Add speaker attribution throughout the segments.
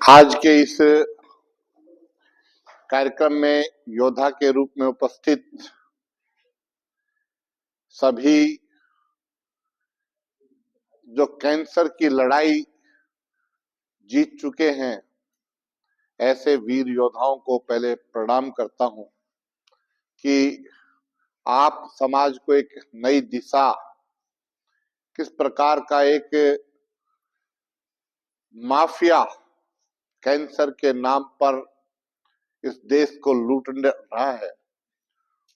Speaker 1: आज के इस कार्यक्रम में योद्धा के रूप में उपस्थित सभी जो कैंसर की लड़ाई जीत चुके हैं, ऐसे वीर योद्धाओं को पहले प्रणाम करता हूं कि आप समाज को एक नई दिशा, किस प्रकार का एक माफिया कैंसर के नाम पर इस देश को लूट रहा है,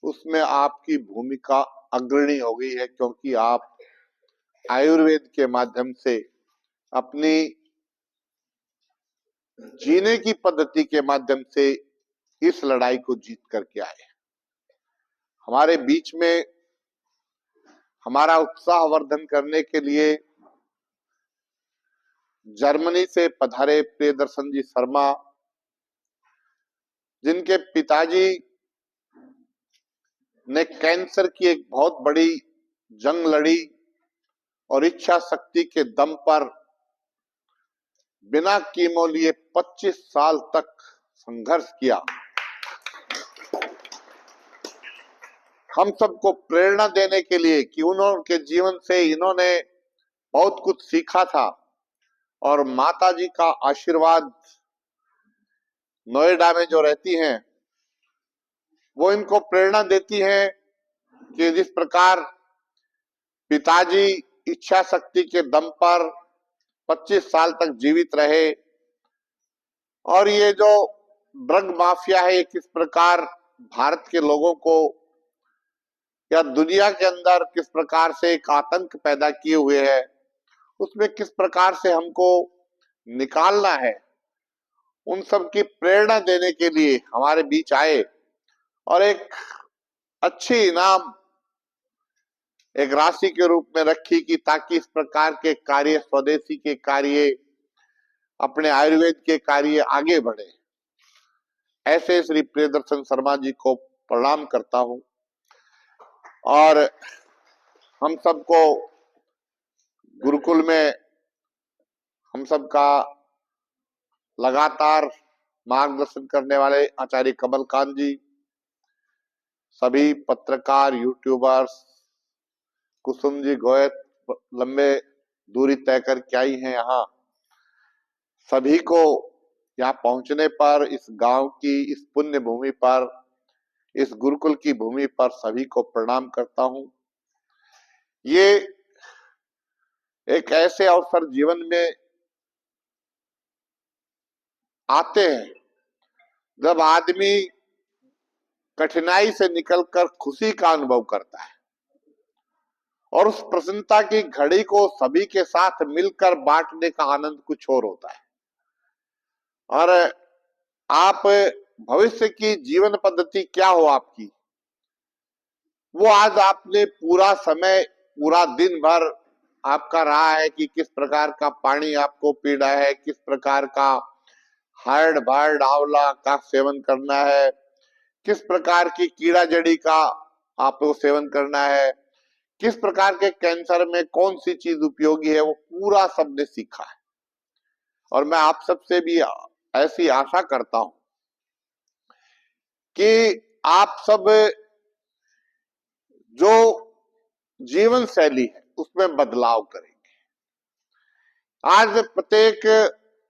Speaker 1: उसमें आपकी भूमिका अग्रणी हो गई है, क्योंकि आप आयुर्वेद के माध्यम से अपनी जीने की पद्धति के माध्यम से इस लड़ाई को जीत करके आए। हमारे बीच में हमारा उत्साह वर्धन करने के लिए जर्मनी से पधारे प्रियदर्शन जी शर्मा, जिनके पिताजी ने कैंसर की एक बहुत बड़ी जंग लड़ी और इच्छा शक्ति के दम पर बिना कीमो लिए 25 साल तक संघर्ष किया। हम सबको प्रेरणा देने के लिए कि उनके जीवन से इन्होंने बहुत कुछ सीखा था और माता जी का आशीर्वाद नोएडा में जो रहती हैं, वो इनको प्रेरणा देती हैं कि जिस प्रकार पिताजी इच्छा शक्ति के दम पर 25 साल तक जीवित रहे और ये जो ड्रग माफिया है, किस प्रकार भारत के लोगों को या दुनिया के अंदर किस प्रकार से एक आतंक पैदा किए हुए है, उसमें किस प्रकार से हमको निकालना है, उन सब की प्रेरणा देने के लिए हमारे बीच आए और एक अच्छी इनाम, एक राशि के रूप में रखी कि ताकि इस प्रकार के कार्य, स्वदेशी के कार्य, अपने आयुर्वेद के कार्य आगे बढ़े। ऐसे श्री प्रियदर्शन शर्मा जी को प्रणाम करता हूं और हम सबको गुरुकुल में हम सबका लगातार मार्गदर्शन करने वाले आचार्य कमलकांत जी, सभी पत्रकार, यूट्यूबर्स, कुसुम जी गोयत लंबे दूरी तय करके आई हैं यहाँ, सभी को यहाँ पहुंचने पर, इस गांव की, इस पुण्य भूमि पर, इस गुरुकुल की भूमि पर सभी को प्रणाम करता हूं। ये एक ऐसे अवसर जीवन में आते हैं जब आदमी कठिनाई से निकलकर खुशी का अनुभव करता है और उस प्रसन्नता की घड़ी को सभी के साथ मिलकर बांटने का आनंद कुछ और होता है। और आप भविष्य की जीवन पद्धति क्या हो आपकी, वो आज आपने पूरा समय, पूरा दिन भर आपका रहा है कि किस प्रकार का पानी आपको पीना है, किस प्रकार का हार्ड बार्ड आंवला का सेवन करना है, किस प्रकार की कीड़ा जड़ी का आपको सेवन करना है, किस प्रकार के कैंसर में कौन सी चीज उपयोगी है, वो पूरा सबने सीखा है। और मैं आप सबसे भी ऐसी आशा करता हूं कि आप सब जो जीवन शैली है उसमें बदलाव करेंगे। आज प्रत्येक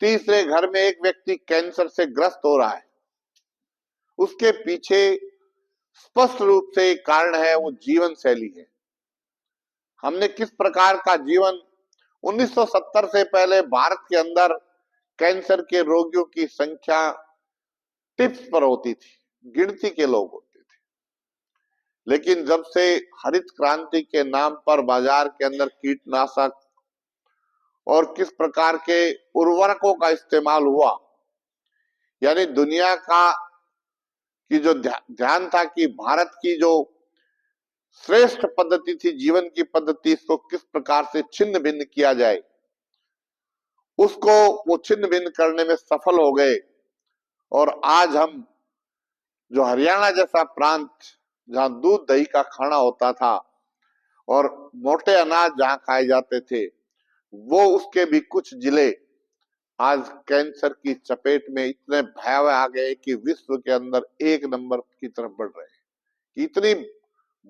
Speaker 1: तीसरे घर में एक व्यक्ति कैंसर से ग्रस्त हो रहा है, उसके पीछे स्पष्ट रूप से एक कारण है, वो जीवन शैली है। हमने किस प्रकार का जीवन, 1970 से पहले भारत के अंदर कैंसर के रोगियों की संख्या टिप्स पर होती थी, गिनती के लोग होते थे। लेकिन जब से हरित क्रांति के नाम पर बाजार के अंदर कीटनाशक और किस प्रकार के उर्वरकों का इस्तेमाल हुआ, यानी दुनिया का की जो ध्यान था कि भारत की जो श्रेष्ठ पद्धति थी, जीवन की पद्धति, इसको किस प्रकार से छिन्न भिन्न किया जाए, उसको वो छिन्न भिन्न करने में सफल हो गए। और आज हम जो हरियाणा जैसा प्रांत, जहां दूध दही का खाना होता था और मोटे अनाज जहां खाए जाते थे, वो उसके भी कुछ जिले आज कैंसर की चपेट में इतने भयावह आ गए कि विश्व के अंदर 1 नंबर की तरफ बढ़ रहे हैं। इतनी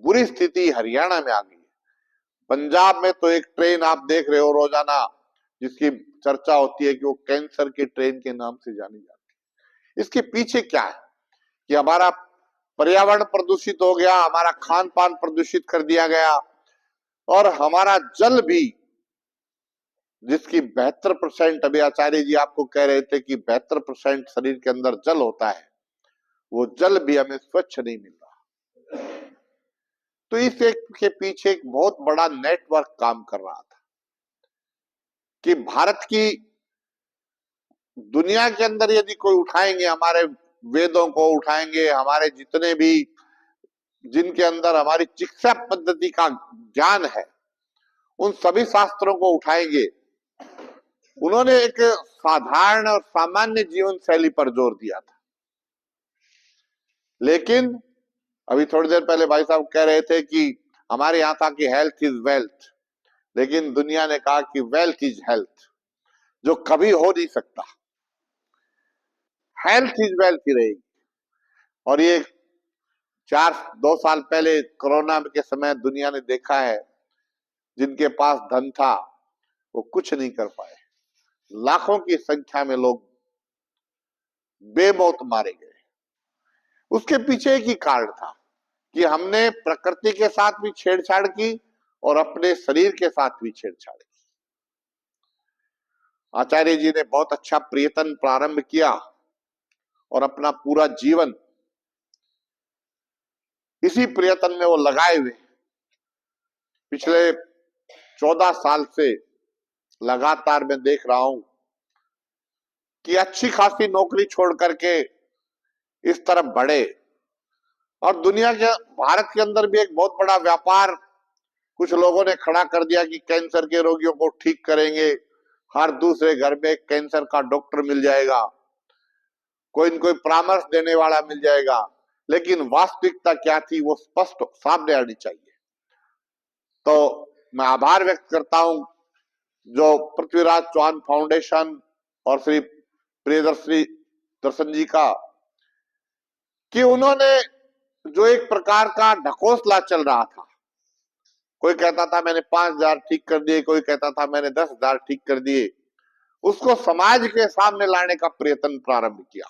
Speaker 1: बुरी स्थिति हरियाणा में आ गई है। पंजाब में तो एक ट्रेन आप देख रहे हो रोजाना, जिसकी चर्चा होती है कि वो कैंसर की ट्रेन के नाम से जानी जाती है। इसके पीछे क्या है कि हमारा पर्यावरण प्रदूषित हो गया, हमारा खान पान प्रदूषित कर दिया गया, और हमारा जल भी, जिसकी 72%, अभी आचार्य जी आपको कह रहे थे कि 72% शरीर के अंदर जल होता है, वो जल भी हमें स्वच्छ नहीं मिल रहा। तो इस एक के पीछे एक बहुत बड़ा नेटवर्क काम कर रहा था कि भारत की, दुनिया के अंदर यदि कोई उठाएंगे, हमारे वेदों को उठाएंगे, हमारे जितने भी, जिनके अंदर हमारी चिकित्सा पद्धति का ज्ञान है, उन सभी शास्त्रों को उठाएंगे, उन्होंने एक साधारण और सामान्य जीवन शैली पर जोर दिया था। लेकिन अभी थोड़ी देर पहले भाई साहब कह रहे थे कि हमारे यहाँ था कि हेल्थ इज वेल्थ, लेकिन दुनिया ने कहा कि वेल्थ इज हेल्थ, जो कभी हो नहीं सकता। हेल्थ इज वेल्थ ही रहेगी। और ये 2 साल पहले कोरोना के समय दुनिया ने देखा है, जिनके पास धन था वो कुछ नहीं कर पाए, लाखों की संख्या में लोग बेमौत मारे गए। उसके पीछे एक ही कारण था कि हमने प्रकृति के साथ भी छेड़छाड़ की और अपने शरीर के साथ भी छेड़छाड़ की। आचार्य जी ने बहुत अच्छा प्रयत्न प्रारंभ किया और अपना पूरा जीवन इसी प्रयत्न में वो लगाए हुए। पिछले 14 साल से लगातार मैं देख रहा हूं कि अच्छी खासी नौकरी छोड़ करके इस तरफ बढ़े, और दुनिया के, भारत के अंदर भी एक बहुत बड़ा व्यापार कुछ लोगों ने खड़ा कर दिया कि कैंसर के रोगियों को ठीक करेंगे, हर दूसरे घर में कैंसर का डॉक्टर मिल जाएगा, कोई न कोई परामर्श देने वाला मिल जाएगा। लेकिन वास्तविकता क्या थी वो स्पष्ट सामने आनी चाहिए। तो मैं आभार व्यक्त करता हूं जो पृथ्वीराज चौहान फाउंडेशन और श्री प्रियदर्शी दर्शन जी का, कि उन्होंने जो एक प्रकार का ढकोसला चल रहा था, कोई कहता था मैंने 5,000 ठीक कर दिए, कोई कहता था मैंने 10,000 ठीक कर दिए, उसको समाज के सामने लाने का प्रयत्न प्रारंभ किया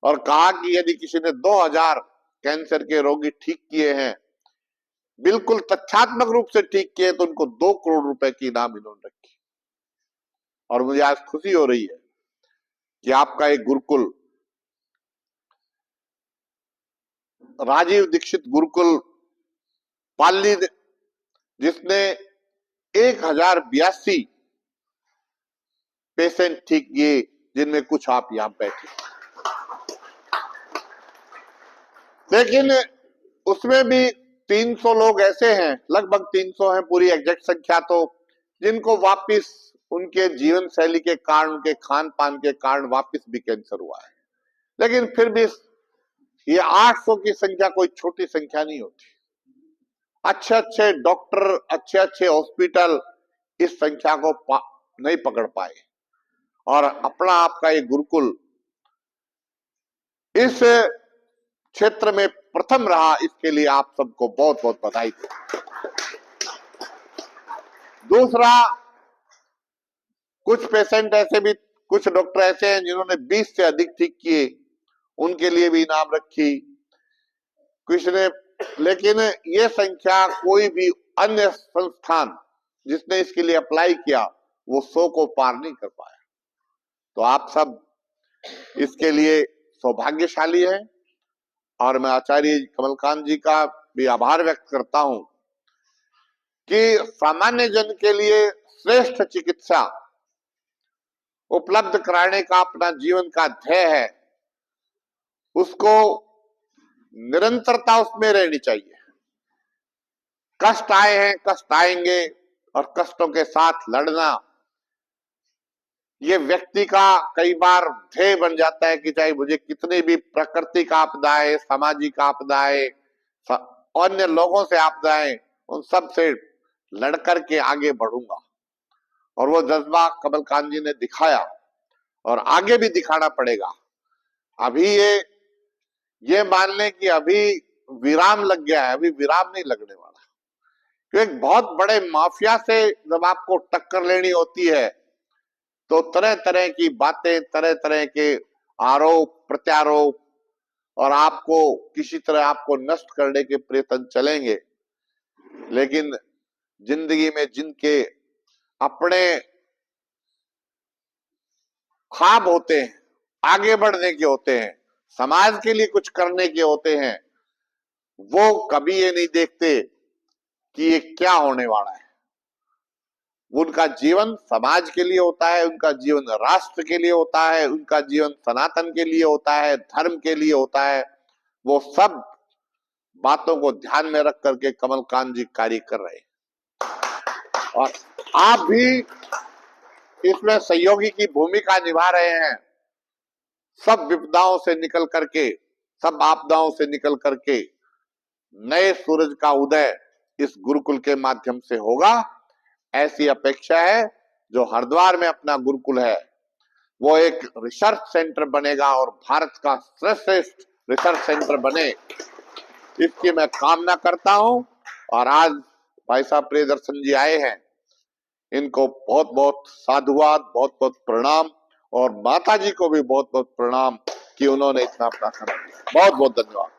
Speaker 1: और कहा कि यदि किसी ने 2,000 कैंसर के रोगी ठीक किए हैं, बिल्कुल तथ्यात्मक रूप से ठीक किए, तो उनको 2 करोड़ रुपए की इनाम इन्होंने रखी। और मुझे आज खुशी हो रही है कि आपका एक गुरुकुल, राजीव दीक्षित गुरुकुल पाली, जिसने 1,082 पेशेंट ठीक किए, जिनमें कुछ आप यहां बैठे, लेकिन उसमें भी 300 लोग ऐसे हैं, लगभग 300 हैं, पूरी एग्जैक्ट संख्या तो, जिनको वापिस उनके जीवन शैली के कारण, उनके खान पान के कारण वापिस भी कैंसर हुआ है। लेकिन फिर भी ये 800 की संख्या कोई छोटी संख्या नहीं होती। अच्छे अच्छे डॉक्टर, अच्छे अच्छे हॉस्पिटल इस संख्या को नहीं पकड़ पाए, और अपना आपका ये गुरुकुल इस क्षेत्र में प्रथम रहा, इसके लिए आप सबको बहुत बहुत बधाई। दूसरा, कुछ पेशेंट ऐसे भी, कुछ डॉक्टर ऐसे हैं जिन्होंने 20 से अधिक ठीक किए, उनके लिए भी इनाम रखी कुछ ने। लेकिन ये संख्या कोई भी अन्य संस्थान जिसने इसके लिए अप्लाई किया वो 100 को पार नहीं कर पाया। तो आप सब इसके लिए सौभाग्यशाली हैं, और मैं आचार्य कमलकांत जी का भी आभार व्यक्त करता हूं कि सामान्य जन के लिए श्रेष्ठ चिकित्सा उपलब्ध कराने का अपना जीवन का ध्येय है, उसको निरंतरता उसमें रहनी चाहिए। कष्ट आए हैं, कष्ट आएंगे, और कष्टों के साथ लड़ना, ये व्यक्ति का कई बार ध्येय बन जाता है कि चाहे मुझे कितनी भी प्राकृतिक आपदाएं, सामाजिक आपदाएं, अन्य लोगों से आपदाएं, उन सब से लड़कर के आगे बढ़ूंगा। और वो जज्बा कमलकांत जी ने दिखाया, और आगे भी दिखाना पड़ेगा। अभी ये मान लें कि अभी विराम लग गया है, अभी विराम नहीं लगने वाला। क्योंकि एक बहुत बड़े माफिया से जब आपको टक्कर लेनी होती है तो तरह तरह की बातें, तरह तरह के आरोप प्रत्यारोप, और आपको किसी तरह आपको नष्ट करने के प्रयत्न चलेंगे। लेकिन जिंदगी में जिनके अपने ख्वाब होते हैं, आगे बढ़ने के होते हैं, समाज के लिए कुछ करने के होते हैं, वो कभी ये नहीं देखते कि ये क्या होने वाला है। उनका जीवन समाज के लिए होता है, उनका जीवन राष्ट्र के लिए होता है, उनका जीवन सनातन के लिए होता है, धर्म के लिए होता है। वो सब बातों को ध्यान में रख करके कमलकांत जी कार्य कर रहे हैं और आप भी इसमें सहयोगी की भूमिका निभा रहे हैं। सब विपदाओं से निकल करके, सब आपदाओं से निकल करके नए सूरज का उदय इस गुरुकुल के माध्यम से होगा, ऐसी अपेक्षा है। जो हरिद्वार में अपना गुरुकुल है वो एक रिसर्च सेंटर बनेगा और भारत का श्रेष्ठ रिसर्च सेंटर बने, इसकी मैं कामना करता हूं। और आज भाई साहब प्रियदर्शन जी आए हैं, इनको बहुत बहुत साधुवाद, बहुत बहुत प्रणाम, और माता जी को भी बहुत बहुत प्रणाम कि उन्होंने इतना अपना समय दिया। बहुत बहुत धन्यवाद।